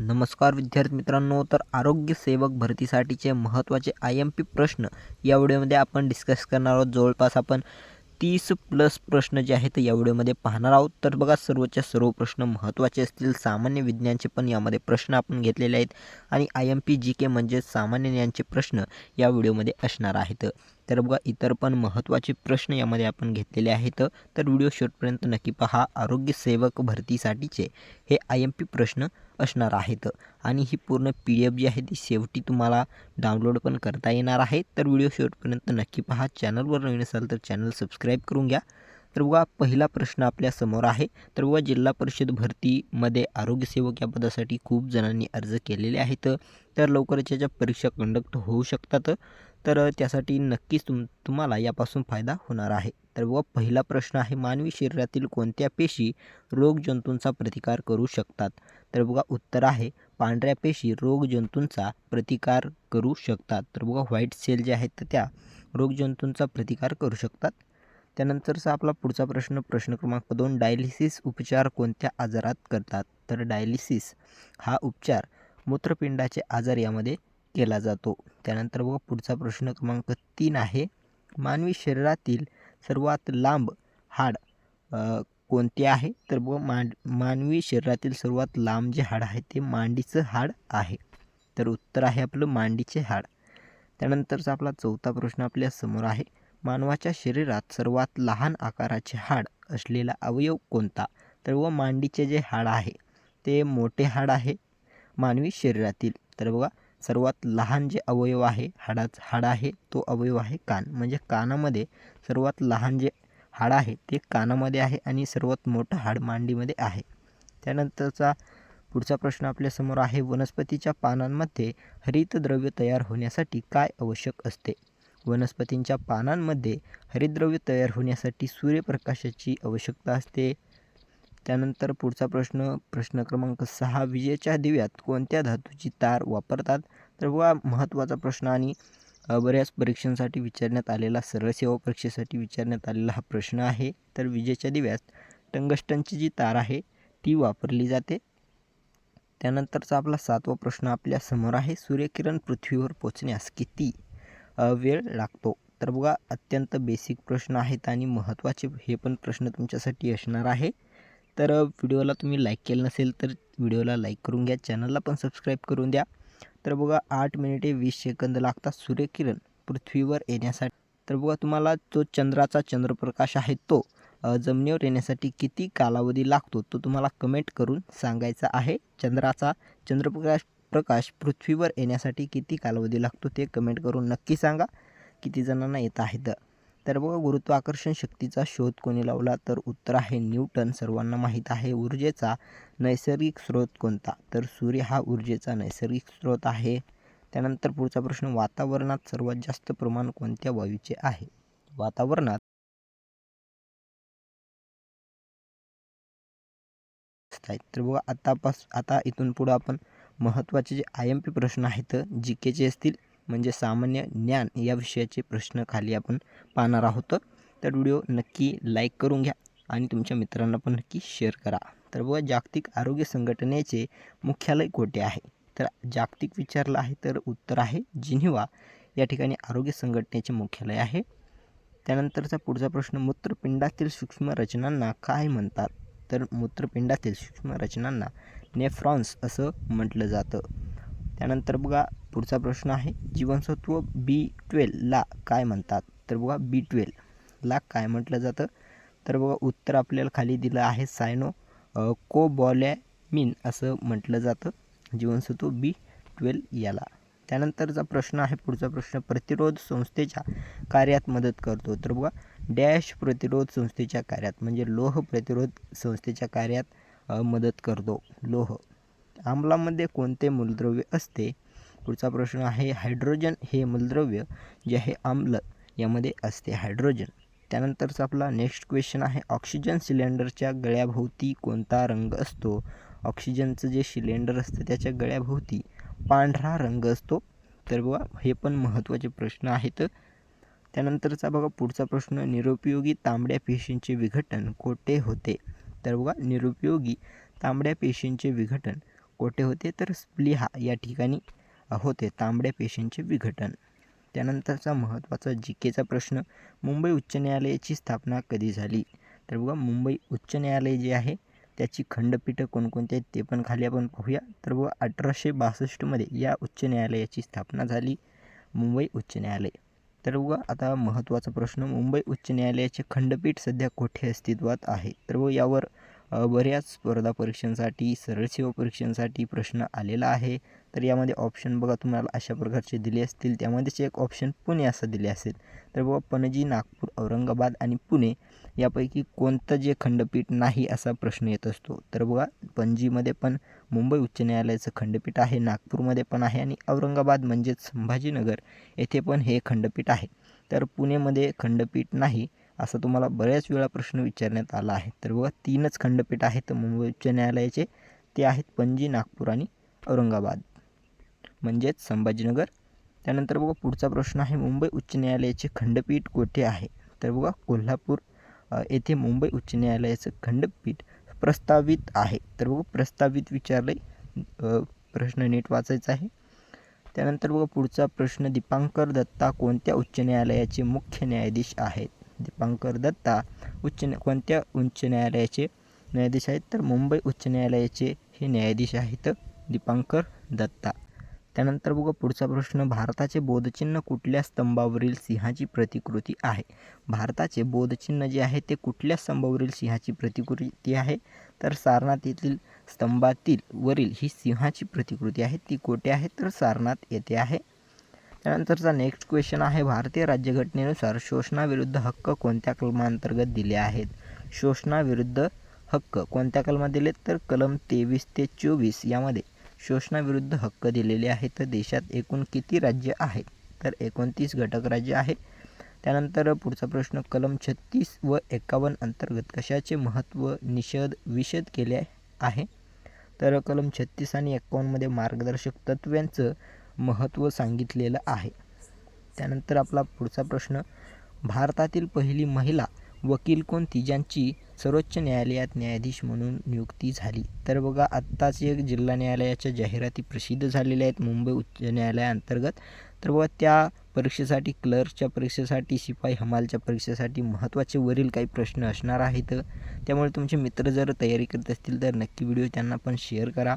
नमस्कार विद्यार्थी मित्रांनो. तर आरोग्य सेवक भरतीसाठीचे महत्त्वाचे IMP प्रश्न या व्हिडिओमध्ये आपण डिस्कस करणार आहोत. जवळपास आपण 30+ प्रश्न जे आहेत या व्हिडिओमध्ये पाहणार आहोत. तर बघा, सर्वच्या सर्व प्रश्न महत्त्वाचे असतील. सामान्य विज्ञानचे पण यामध्ये प्रश्न आपण घेतलेले आहेत आणि IMP GK म्हणजे सामान्य ज्ञानचे प्रश्न या व्हिडिओमध्ये असणार आहेत. तर बघा, इतर पण महत्त्वाचे प्रश्न यामध्ये आपण घेतलेले आहेत. तर व्हिडिओ शेवटपर्यंत नक्की पहा. आरोग्य सेवक भरतीसाठीचे हे IMP प्रश्न असणार आहेत आणि ही पूर्ण PDF जी आहे ती शेवटी तुम्हाला डाउनलोड पण करता येणार आहे. तर व्हिडिओ शेवटपर्यंत नक्की पहा. चॅनलवर नवीन असाल तर चॅनल सबस्क्राईब करून घ्या. तर बघा, पहिला प्रश्न आपल्या समोर आहे. तर बघा, जिल्हा परिषद भरतीमध्ये आरोग्यसेवक या पदासाठी खूप जणांनी अर्ज केलेले आहेत. तर लवकरच याच्या परीक्षा कंडक्ट होऊ शकतात. तर त्यासाठी नक्कीच तुम्हाला यापासून फायदा होणार आहे. तर बघा, पहिला प्रश्न आहे, मानवी शरीरातील कोणत्या पेशी रोगजंतूंचा प्रतिकार करू शकतात? तर बघा, उत्तर आहे पांढऱ्या पेशी रोगजंतूंचा प्रतिकार करू शकतात. तर बघा, व्हाईट सेल जे आहेत त्या रोगजंतूंचा प्रतिकार करू शकतात. त्यानंतरचा आपला पुढचा प्रश्न क्रमांक 2, डायलिसिस उपचार कोणत्या आजारात करतात? तर डायलिसिस हा उपचार मूत्रपिंडाचे आजार यामध्ये केला जातो. त्यानंतर बघा, पुढचा प्रश्न क्रमांक 3 आहे, मानवी शरीरातील सर्वात लांब हाड कोणते आहे? तर बघा, मानवी शरीरातील सर्वात लांब जे हाड आहे ते मांडीचं हाड आहे. तर उत्तर आहे आपलं मांडीचे हाड. त्यानंतरचा आपला चौथा प्रश्न आपल्या समोर आहे, मानवाच्या शरीरात सर्वात लहान आकाराचे हाड असलेला अवयव कोणता? तर बघा, मांडीचे जे हाड आहे ते मोठे हाड आहे मानवी शरीरातील. तर बघा, सर्वात लहान जे अवयव आहे हाड आहे तो अवयव आहे कान. म्हणजे कानामध्ये सर्वात लहान जे हाड आहे ते कानामध्ये आहे आणि सर्वात मोठं हाड मांडीमध्ये आहे. त्यानंतरचा पुढचा प्रश्न आपल्यासमोर आहे, वनस्पतीच्या पानांमध्ये हरितद्रव्य तयार होण्यासाठी काय आवश्यक असते? वनस्पतींच्या पानांमध्ये हरितद्रव्य तयार होण्यासाठी सूर्यप्रकाशाची आवश्यकता असते. त्यानंतर पुढचा प्रश्न क्रमांक 6, विजेच्या दिव्यात कोणत्या धातूची तार वापरतात? तर बघा, महत्त्वाचा प्रश्न आणि बऱ्याच परीक्षांसाठी विचारण्यात आलेला, सरळ सेवा परीक्षेसाठी विचारण्यात आलेला हा प्रश्न आहे. तर विजेच्या दिव्यात टंगस्टनची जी तार आहे ती वापरली जाते. त्यानंतरचा आपला 7वा प्रश्न आपल्या समोर आहे, सूर्यकिरण पृथ्वीवर पोचण्यास किती वेळ लागतो? तर बघा, अत्यंत बेसिक प्रश्न आहेत आणि महत्त्वाचे हे पण प्रश्न तुमच्यासाठी असणार आहे. तर व्हिडिओला तुम्ही लाईक केलं नसेल तर व्हिडिओला लाईक करून घ्या, चॅनलला पण सबस्क्राईब करून द्या. तर बघा, 8 मिनिटे 20 सेकंद लागतात सूर्यकिरण पृथ्वीवर येण्यासाठी. तर बघा, तुम्हाला जो चंद्राचा चंद्रप्रकाश आहे तो जमिनीवर येण्यासाठी किती कालावधी लागतो तो तुम्हाला कमेंट करून सांगायचा आहे. चंद्राचा चंद्रप्रकाश पृथ्वीवर येण्यासाठी किती कालावधी लागतो ते कमेंट करून नक्की सांगा. किती जणांना येत आहेत? तर बघा, गुरुत्वाकर्षण शक्तीचा शोध कोणी लावला? तर उत्तर आहे न्यूटन. सर्वांना माहीत आहे. ऊर्जेचा नैसर्गिक स्रोत कोणता? तर सूर्य हा ऊर्जेचा नैसर्गिक स्रोत आहे. त्यानंतर पुढचा प्रश्न, वातावरणात सर्वात जास्त प्रमाण कोणत्या वायूचे आहे? वातावरणात तर बघा, आता इथून पुढं आपण महत्त्वाचे जे IMP प्रश्न आहेत GKचे असतील, म्हणजे सामान्य ज्ञान या विषयाचे प्रश्न खाली आपण पाहणार आहोत. तर व्हिडिओ नक्की लाईक करून घ्या आणि तुमच्या मित्रांना पण नक्की शेअर करा. तर बघा, जागतिक आरोग्य संघटनेचे मुख्यालय कोठे आहे? तर जागतिक विचारलं आहे तर उत्तर आहे जिनिव्हा या ठिकाणी आरोग्य संघटनेचे मुख्यालय आहे. त्यानंतरचा पुढचा प्रश्न, मूत्रपिंडातील सूक्ष्म रचनांना काय म्हणतात? तर मूत्रपिंडातील सूक्ष्म रचनांना नेफ्रॉन्स असं म्हटलं जातं. त्यानंतर बघा, पुढचा प्रश्न आहे, जीवनसत्व B12 ला काय म्हणतात? तर बघा, B12 ला काय म्हटलं जातं? तर बघा, उत्तर आपल्याला खाली दिलं आहे, सायनो कोबॉलॅमिन असं म्हटलं जातं जीवनसत्व B12 याला. त्यानंतरचा प्रश्न आहे, पुढचा प्रश्न, प्रतिरोध संस्थेच्या कार्यात मदत करतो? तर बघा, डॅश प्रतिरोध संस्थेच्या कार्यात म्हणजे लोह प्रतिरोध संस्थेच्या कार्यात मदत करतो. लोह. आम्लामध्ये कोणते मूलद्रव्य असते? पुढचा प्रश्न आहे, हायड्रोजन हे मूलद्रव्य जे आहे आम्ल यामध्ये असते हायड्रोजन. त्यानंतरचा आपला नेक्स्ट क्वेश्चन आहे, ऑक्सिजन सिलेंडरच्या गळ्याभोवती कोणता रंग असतो? ऑक्सिजनचं जे सिलेंडर असतं त्याच्या गळ्याभोवती पांढरा रंग असतो. तर बघा, हे पण महत्त्वाचे प्रश्न आहेत. त्यानंतरचा बघा, पुढचा प्रश्न, निरुपयोगी तांबड्या पेशींचे विघटन कोठे होते? तर बघा, निरुपयोगी तांबड्या पेशींचे विघटन कोठे होते तर स्प्लिहा या ठिकाणी होते तांबड्या पेशींचे विघटन. त्यानंतरचा महत्त्वाचा जीकेचा प्रश्न, मुंबई उच्च न्यायालयाची स्थापना कधी झाली? तर बघा मुंबई उच्च न्यायालय जे आहे त्याची खंडपीठं कोणकोणती आहेत ते पण खाली आपण पाहूया. तर बघा 1862मध्ये या उच्च न्यायालयाची स्थापना झाली, मुंबई उच्च न्यायालय. तर बघा आता महत्त्वाचा प्रश्न, मुंबई उच्च न्यायालयाचे खंडपीठ सध्या कोठे अस्तित्वात आहे? तर बघा यावर बऱ्याच स्पर्धा परीक्षांसाठी, सरळ सेवा परीक्षांसाठी प्रश्न आलेला आहे. तर यामध्ये ऑप्शन बघा तुम्हाला अशा प्रकारचे दिले असतील, त्यामध्येच एक ऑप्शन पुणे असं दिले असेल. तर बघा पणजी, नागपूर, औरंगाबाद आणि पुणे यापैकी कोणतं जे खंडपीठ नाही असा प्रश्न येत असतो. तर बघा पणजीमध्ये पण मुंबई उच्च न्यायालयाचं खंडपीठ आहे, नागपूरमध्ये पण आहे आणि औरंगाबाद म्हणजेच संभाजीनगर येथे पण हे खंडपीठ आहे. तर पुणेमध्ये खंडपीठ नाही असं तुम्हाला बऱ्याच वेळा प्रश्न विचारण्यात आला आहे. तर बघा 3च खंडपीठ आहेत मुंबई उच्च न्यायालयाचे, ते आहेत पणजी, नागपूर आणि औरंगाबाद म्हणजेच संभाजीनगर. त्यानंतर बघा पुढचा प्रश्न आहे, मुंबई उच्च न्यायालयाचे खंडपीठ कोठे आहे? तर बघा कोल्हापूर येथे मुंबई उच्च न्यायालयाचं खंडपीठ प्रस्तावित आहे. तर बघा प्रस्तावित विचारलंय, प्रश्न नीट वाचायचा आहे. त्यानंतर बघा पुढचा प्रश्न, दीपांकर दत्ता कोणत्या उच्च न्यायालयाचे मुख्य न्यायाधीश आहेत? दीपांकर दत्ता कोणत्या उच्च न्यायालयाचे न्यायाधीश आहेत? तर मुंबई उच्च न्यायालयाचे हे न्यायाधीश आहेत दीपांकर दत्ता. त्यानंतर बघा पुढचा प्रश्न, भारताचे बोधचिन्ह कुठल्या स्तंभावरील सिंहाची प्रतिकृती आहे? भारताचे बोधचिन्ह जे आहे ते कुठल्या स्तंभावरील सिंहाची प्रतिकृती आहे? तर सारनाथ येथील स्तंभातील वरील ही सिंहाची प्रतिकृती आहे, ती कोठे आहे? तर सारनाथ येथे आहे. त्यानंतरचा नेक्स्ट क्वेश्चन आहे, भारतीय राज्यघटनेनुसार शोषणाविरुद्ध हक्क कोणत्या कलमांतर्गत दिले आहेत? शोषणाविरुद्ध हक्क कोणत्या कलमात दिलेत? तर कलम 23 ते 24 यामध्ये शोषणाविरुद्ध हक्क दिलेले आहेत. तर देशात एकूण किती राज्य आहेत? तर 29 घटक राज्य आहेत. त्यानंतर पुढचा प्रश्न, कलम 36 व 51 अंतर्गत कशाचे महत्त्व विशद केले आहे? तर कलम 36 आणि 51मध्ये मार्गदर्शक तत्त्वांचं महत्त्व सांगितलेलं आहे. त्यानंतर आपला पुढचा प्रश्न, भारतातील पहिली महिला वकील कोणती ज्यांची सर्वोच्च न्यायालयात न्यायाधीश म्हणून नियुक्ती झाली? तर बघा आत्ताच एक जिल्हा न्यायालयाच्या जाहिराती प्रसिद्ध झालेल्या आहेत मुंबई उच्च न्यायालयाअंतर्गत. तर बघा त्या परीक्षेसाठी, क्लर्कच्या परीक्षेसाठी, शिपाई हमालच्या परीक्षेसाठी महत्त्वाचे वरील काही प्रश्न असणार आहेत. त्यामुळे तुमचे मित्र जर तयारी करत असतील तर नक्की व्हिडिओ त्यांना पण शेअर करा.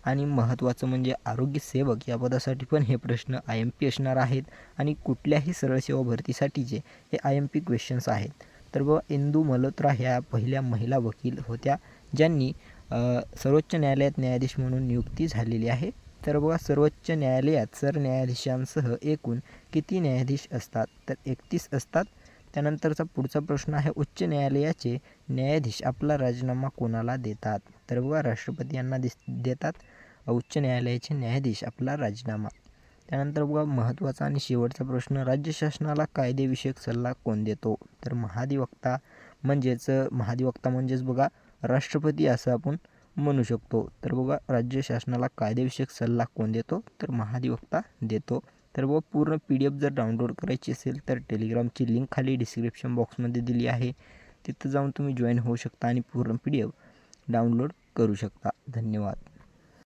आणि महत्त्वाचं म्हणजे आरोग्य सेवक या पदासाठी पण हे प्रश्न IMP असणार आहेत आणि कुठल्याही सरळ सेवा भरतीसाठीचे हे IMP क्वेश्चन्स आहेत. तर बघा इंदू मल्होत्रा ह्या पहिल्या महिला वकील होत्या ज्यांनी सर्वोच्च न्यायालयात न्यायाधीश म्हणून नियुक्ती झालेली आहे. तर बघा सर्वोच्च न्यायालयात सरन्यायाधीशांसह एकूण किती न्यायाधीश असतात? तर 31 असतात. त्यानंतरचा पुढचा प्रश्न आहे, उच्च न्यायालयाचे न्यायाधीश आपला राजीनामा कोणाला देतात? तर बघा राष्ट्रपती यांना देतात उच्च न्यायालयाचे न्यायाधीश आपला राजीनामा. त्यानंतर बघा महत्त्वाचा आणि शेवटचा प्रश्न, राज्य शासनाला कायदेविषयक सल्ला कोण देतो? तर महाधिवक्ता म्हणजेच बघा राष्ट्रपती असं आपण म्हणू शकतो. तर बघा राज्य शासनाला कायदेविषयक सल्ला कोण देतो? तर महाधिवक्ता देतो. तर बघा पूर्ण PDF जर डाउनलोड करायची असेल तर टेलिग्रामची लिंक खाली डिस्क्रिप्शन बॉक्समध्ये दिली आहे, तिथं जाऊन तुम्ही जॉईन होऊ शकता आणि पूर्ण PDF डाउनलोड करू शकता. धन्यवाद.